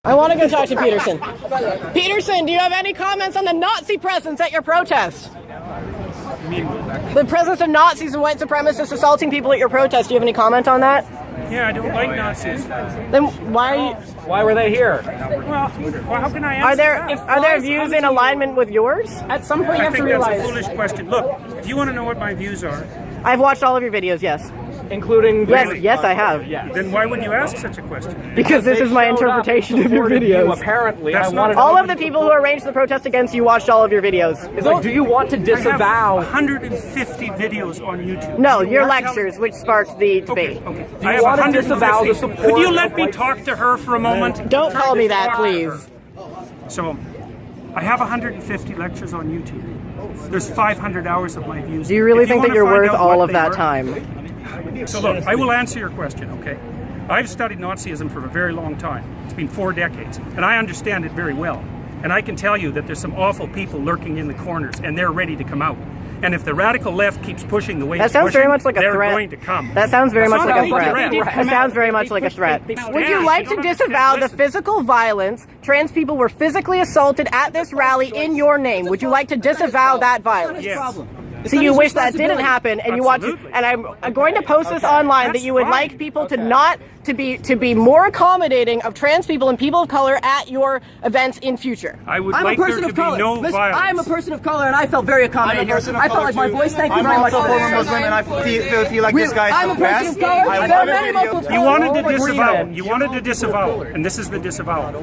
I want to go talk to Peterson. Peterson, do you have any comments on the Nazi presence at your protest? The presence of Nazis and white supremacists assaulting people at your protest. Do you have any comment on that? Yeah, I don't like Nazis. Then why were they here? Well, how can I answer Are there views in alignment with yours? At some point you have to realize. That's a foolish question. Look, if you want to know what my views are... I've watched all of your videos, yes. Including... Yes, I have. Yes. Then why would you ask such a question? Because this is my interpretation of your videos. Apparently, all of the people who arranged the protest against you watched all of your videos. It's like, do you want to disavow... I have 150 videos on YouTube. No, your lectures, which sparked the debate. Okay. Do you want to disavow the support... Could you let me talk to her for a moment? Don't call me that, please. So, I have 150 lectures on YouTube. There's 500 hours of my views. Do you really think that you're worth all of that time? So look, I will answer your question, okay? I've studied Nazism for a very long time. It's been 4 decades, and I understand it very well. And I can tell you that there's some awful people lurking in the corners, and they're ready to come out. And if the radical left keeps pushing the way that sounds very much like a threat. They're going to come. That sounds very much like a threat. That sounds very much like a threat. Would you like to disavow the physical violence? Trans people were physically assaulted at this rally in your name. Would you like to disavow that violence? Yes. So you wish that didn't happen, and you want to, and I'm going to post this online that you would like people to not to be more accommodating of trans people and people of color at your events in future. I would like there to be no violence. I'm a person of color, and I felt very accommodating here. I felt like my voice. Thank you very much. I'm also former Muslim, and I feel like this guy is the best. You wanted to disavow. You wanted to disavow, and this is the disavowal.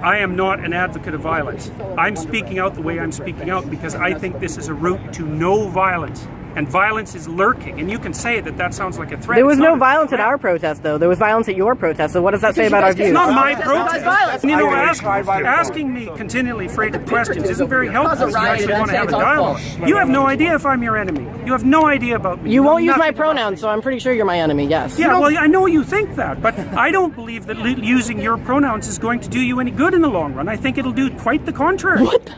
I am not an advocate of violence. I'm speaking out the way I'm speaking out because I think this is a route to no violence. And violence is lurking. And you can say that that sounds like a threat. There was no violence at our protest, though. There was violence at your protest. So what does that say about our views? It's not my protest. You know, asking me continually freighted questions isn't very helpful if you actually want to have a dialogue. You have no idea if I'm your enemy. You have no idea about me. You won't use my pronouns, so I'm pretty sure you're my enemy, yes. Yeah, well, I know you think that, but I don't believe that using your pronouns is going to do you any good in the long run. I think it'll do quite the contrary. What the?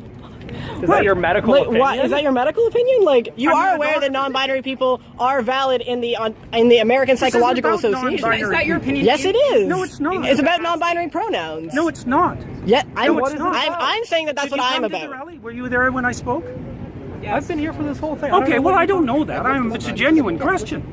Is that your medical opinion? What, is that your medical opinion? Like, you are aware that non-binary people are valid in the American Psychological Association. Is that your opinion? Yes, it is. No, it's not. It's about non-binary pronouns. No, it's not. Yeah, I'm saying that that's what I'm about. Rally? Were you there when I spoke? Yes. I've been here for this whole thing. Okay, well, I don't know that. It's a genuine question.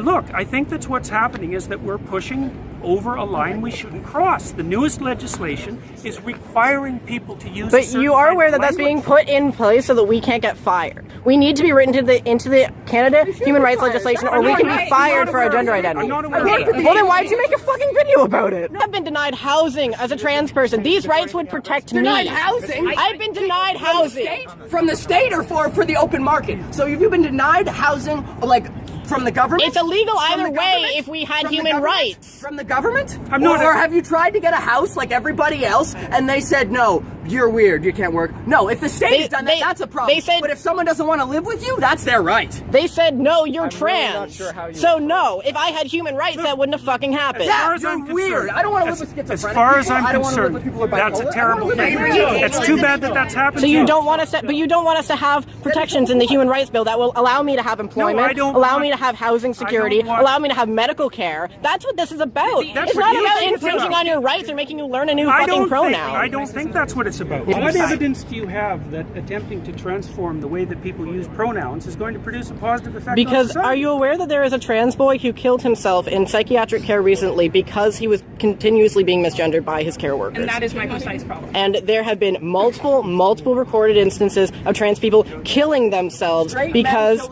Look, I think that's what's happening is that we're pushing over a line we shouldn't cross. The newest legislation is requiring people to use. But you are aware that that's being put in place so that we can't get fired. We need to be written into the Canada human rights legislation, or we can be fired for our gender identity. I'm not aware of that. Well, then why'd you make a fucking video about it? I've been denied housing as a trans person. These rights would protect me. Denied housing? I've been denied housing. From the state or for the open market? So have you been denied housing, like, from the government? It's illegal either way if we had human rights. From the government? Or have you tried to get a house like everybody else and they said, no, you're weird, you can't work? No, if the state has done that, that's a problem. But if someone doesn't want to live with you, that's their right. They said, no, you're trans. Really sure so no, if I had human rights, that wouldn't have fucking happened. Yeah, you're weird. I don't want to live with schizophrenic As far as I'm concerned, that's a terrible thing. It's too bad that that's happened. So you don't want us to, but you don't want us to have protections in the human rights bill that will allow me to have employment, allow me to have housing security, allow me to have medical care. That's what this is about. It's not about infringing on your rights or making you learn a new fucking pronoun. I don't think that's what it's about. What evidence do you have that attempting to transform the way that people use pronouns is going to produce a positive effect on society? Are you aware that there is a trans boy who killed himself in psychiatric care recently because he was continuously being misgendered by his care workers? And that is my precise problem. And there have been multiple recorded instances of trans people killing themselves because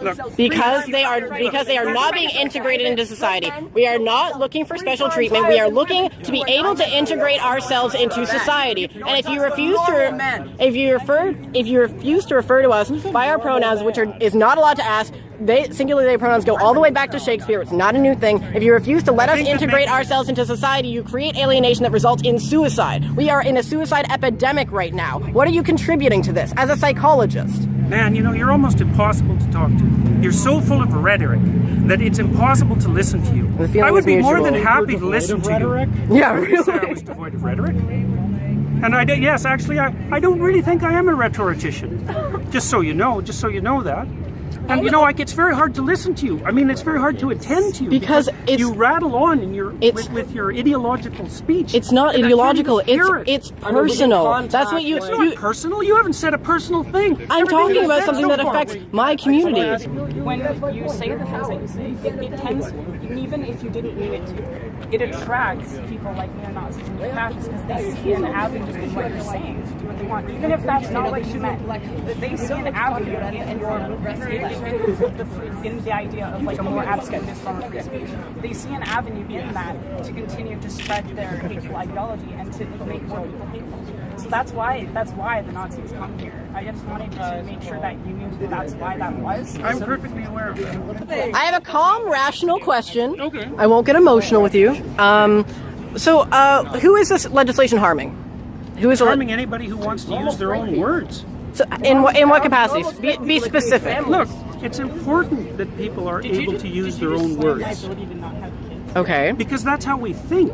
they are not being integrated into society. We are not looking for special treatment. We are looking to be able to integrate ourselves into society. And if you refuse to refer to us by our pronouns, which is not allowed to ask, singular they pronouns go all the way back to Shakespeare. It's not a new thing. If you refuse to let us integrate ourselves into society, you create alienation that results in suicide. We are in a suicide epidemic right now. What are you contributing to this as a psychologist? Man, you know, you're almost impossible to talk to. You're so full of rhetoric that it's impossible to listen to you. I would be more than happy to listen to you. Yeah, really? I was devoid of rhetoric. And I don't really think I am a rhetorician. Just so you know that. And you know, like, it's very hard to listen to you. I mean, it's very hard to attend to you because you rattle on in your with your ideological speech. It's not ideological. It's personal. That's what you. It's not personal. You haven't said a personal thing. I'm talking about something that affects my community. When you say the things that you say, it tends, even if you didn't mean it to, it attracts people like neo-Nazis and fascists because they see an avenue in what you're saying to do what they want. Even if that's not what you meant, they see an avenue in your in the idea of like a more abstract form of free speech. They see an avenue in that to continue to spread their hateful ideology and to make more people hateful. So that's why the Nazis come here. I just wanted to make sure that you knew that's why that was. I'm perfectly aware of it. I have a calm, rational question. Okay. I won't get emotional with you. So, who is this legislation harming? Who is harming anybody who wants to use their own words? So, in what capacities? Be specific. Look, it's important that people are able to use their own words. Okay. Because that's how we think.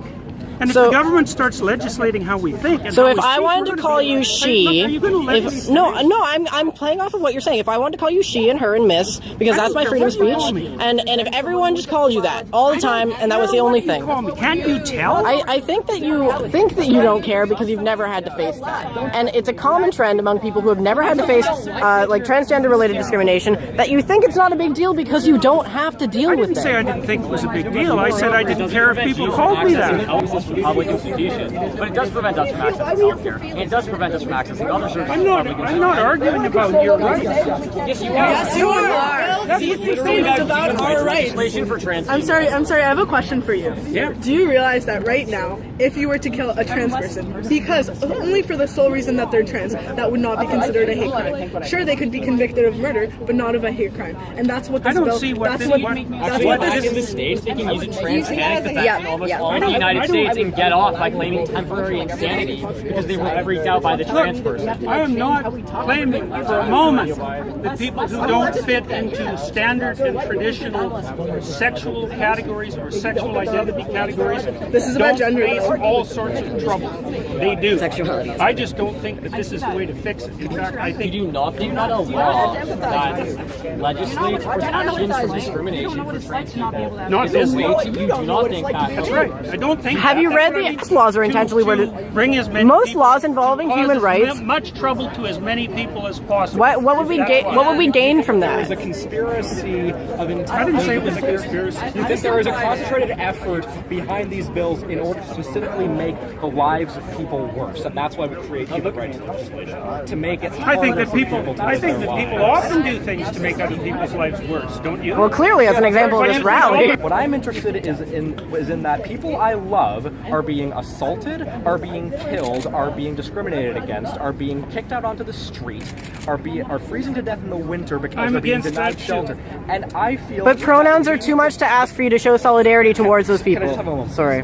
And if the government starts legislating how we think, and so if I wanted to call you she, are you going to let no, I'm playing off of what you're saying. If I wanted to call you she and her and miss, because that's my freedom of speech, and if everyone just called you that all the time, and that was the only thing, can't you tell? I think that you don't care because you've never had to face that, and it's a common trend among people who have never had to face like transgender-related discrimination that you think it's not a big deal because you don't have to deal with it. I didn't say I didn't think it was a big deal. I said I didn't care if people called me that. Public institutions, but it does prevent us from accessing healthcare. It does prevent us from accessing other services. I'm not arguing about your rights. Yes, you are. Yes, you are. It's about our rights. I'm sorry. I have a question for you. Yeah. Do you realize that right now, if you were to kill a trans person, because only for the sole reason that they're trans, that would not be considered a hate crime. Sure, they could be convicted of murder, but not of a hate crime. And that's what this bill. That's what this in the States, they can use a trans panic defense in almost all of the United States and get off by claiming temporary insanity because they were freaked out by the trans person. I am not claiming for a moment that people who don't fit into standard and traditional sexual categories or sexual identity categories about gender face all sorts of trouble. They do. I just don't think that this is the way to fix it. In fact, I think you do not think that a law that legislates protections from discrimination for trans people is a way to, you do not think that. That's right. I don't think. Have you read the laws are intentionally worded? Most laws involving human rights. As much trouble to as many people as possible. What would we gain from that? There's a conspiracy of intent. I didn't say it was a conspiracy. There is a concentrated effort behind these bills in order to specifically make the lives of people worse, and that's why we create human rights legislation to make it. I think that people often do things to make other people's lives worse. Don't you? Well, clearly, as an example of this rally. What I'm interested is in that people I love are being assaulted, are being killed, are being discriminated against, are being kicked out onto the street, are freezing to death in the winter because they're being denied shelter. And I feel. But pronouns are too much to ask for you to show solidarity towards those people. Can I just have a moment? Sorry.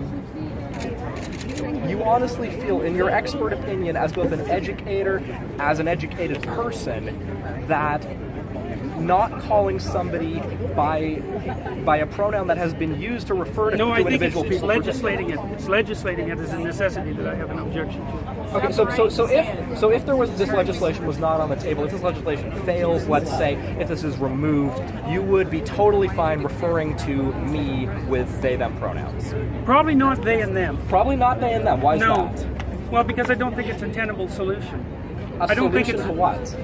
You honestly feel, in your expert opinion, as both an educator, as an educated person, that not calling somebody by a pronoun that has been used to refer to individual people. Legislating it. It's legislating it as a necessity that I have an objection to. Okay, so if there was this legislation was not on the table, if this legislation fails, let's say, if this is removed, you would be totally fine referring to me with they them pronouns. Probably not they and them. Probably not they and them. Why is that? Well, because I don't think it's a tenable solution. I don't think it's to what?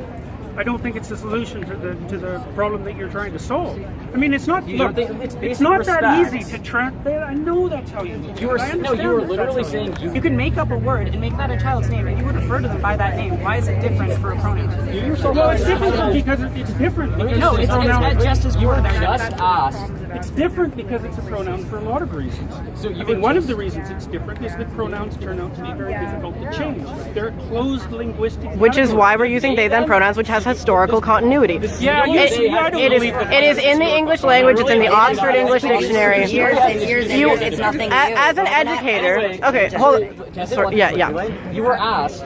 I don't think it's the solution to the problem that you're trying to solve. I mean, it's not. Look, it's not that easy to track that. I know that's how you. You were literally saying you can make up a word and make that a child's name, and you would refer to them by that name. Why is it different for a pronoun? Well, it's different because it's different. No, it's just as good. Just asked. It's different because it's a pronoun for a lot of reasons. So one of the reasons it's different is that pronouns turn out to be very difficult to change. They're a closed linguistic. Which is why we're using they them pronouns, which has historical continuity. Yeah, it is in the English language. It's in the Oxford English Dictionary. It's nothing new. As an educator, okay, hold on. Sorry, yeah. You were asked,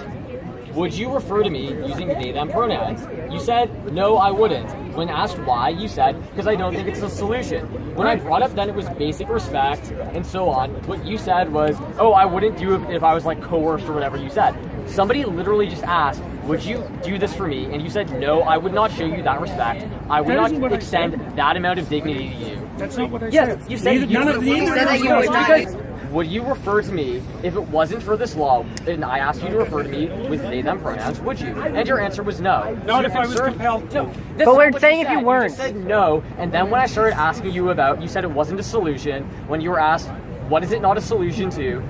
would you refer to me using they them pronouns? You said, no, I wouldn't. When asked why, you said, because I don't think it's a solution. When I brought up then it was basic respect and so on, what you said was, oh, I wouldn't do it if I was like coerced or whatever you said. Somebody literally just asked, would you do this for me? And you said, no, I would not show you that respect. I would not extend that amount of dignity to you. That's not what I said. Yes, you said You said that you would not. Would you refer to me if it wasn't for this law and I asked you to refer to me with they them pronouns, would you? And your answer was no. Not if I was compelled to. No, But we're saying if you weren't. You said no, and then when I started asking you about, you said it wasn't a solution. When you were asked, what is it not a solution to?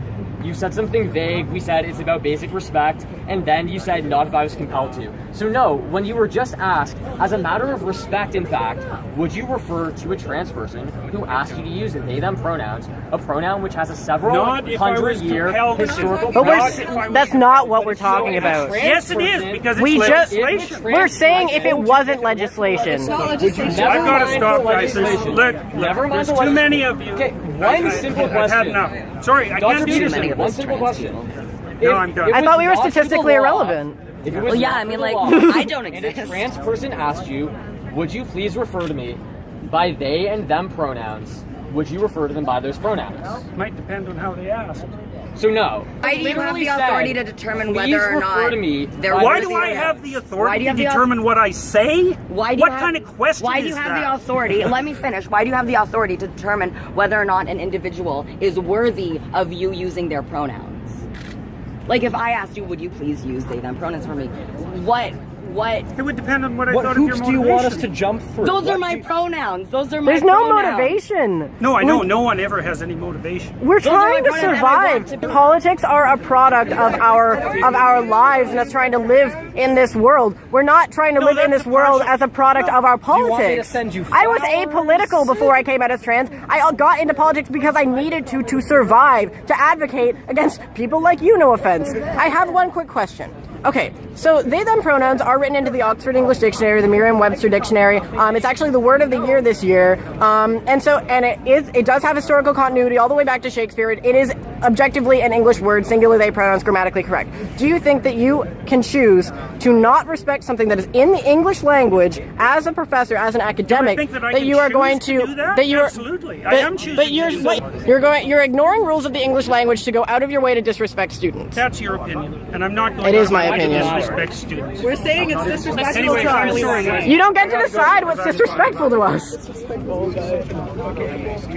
You said something vague. We said it's about basic respect, and then you said not if I was compelled to. So no, when you were just asked, as a matter of respect, in fact, would you refer to a trans person who asked you to use they them pronouns, a pronoun which has a several hundred-year historical. But that's not what we're talking about. Yes, it is, because it's legislation. We're saying if it wasn't legislation. It's not legislation. I've got to stop, guys. Look, there's too many of you. Okay, one simple question. I've had enough. Sorry, I can't do this. One simple question. No, I'm done. I thought we were statistically irrelevant. Well, yeah, I mean, like, I don't exist. And a trans person asked you, would you please refer to me by they and them pronouns? Would you refer to them by those pronouns? Might depend on how they asked. So no. Why do you have the authority to determine whether or not they're Why worthy do I or not? have the authority to determine what I say? What kind of question Why do is you have that? the authority? Let me finish. Why do you have the authority to determine whether or not an individual is worthy of you using their pronouns? Like, if I asked you, would you please use they them pronouns for me? What? It would depend on what I What thought of your hoops motivation. do you want us to jump through? Those are my pronouns. Those are my There's no pronouns. motivation. No, I know. No one ever has any motivation. We're Those are trying my to pronouns and I want survive. to be- Politics are a product of our lives and us trying to live in this world. We're not trying to live in that's this world partial. as a product of our you want me to politics. send you I was flowers? apolitical before I came out as trans. I got into politics because I needed to survive, to advocate against people like you, no offense. I have one quick question. Okay, so they them pronouns are written into the Oxford English Dictionary, the Merriam-Webster Dictionary. It's actually the word of the year this year, and it does have historical continuity all the way back to Shakespeare. It is objectively an English word, singular they pronouns, grammatically correct. Do you think that you can choose to not respect something that is in the English language as a professor, as an academic, think that I that can you are choose going to to do that? that you're Absolutely. I but- am choosing but to you're do wait, that. you're ignoring rules of the English language to go out of your way to disrespect students. That's your opinion, and I'm not going It is to my opinion. disrespect students. We're saying it's disrespectful Anyway, to I'm us. sorry. You don't get to decide what's disrespectful to us.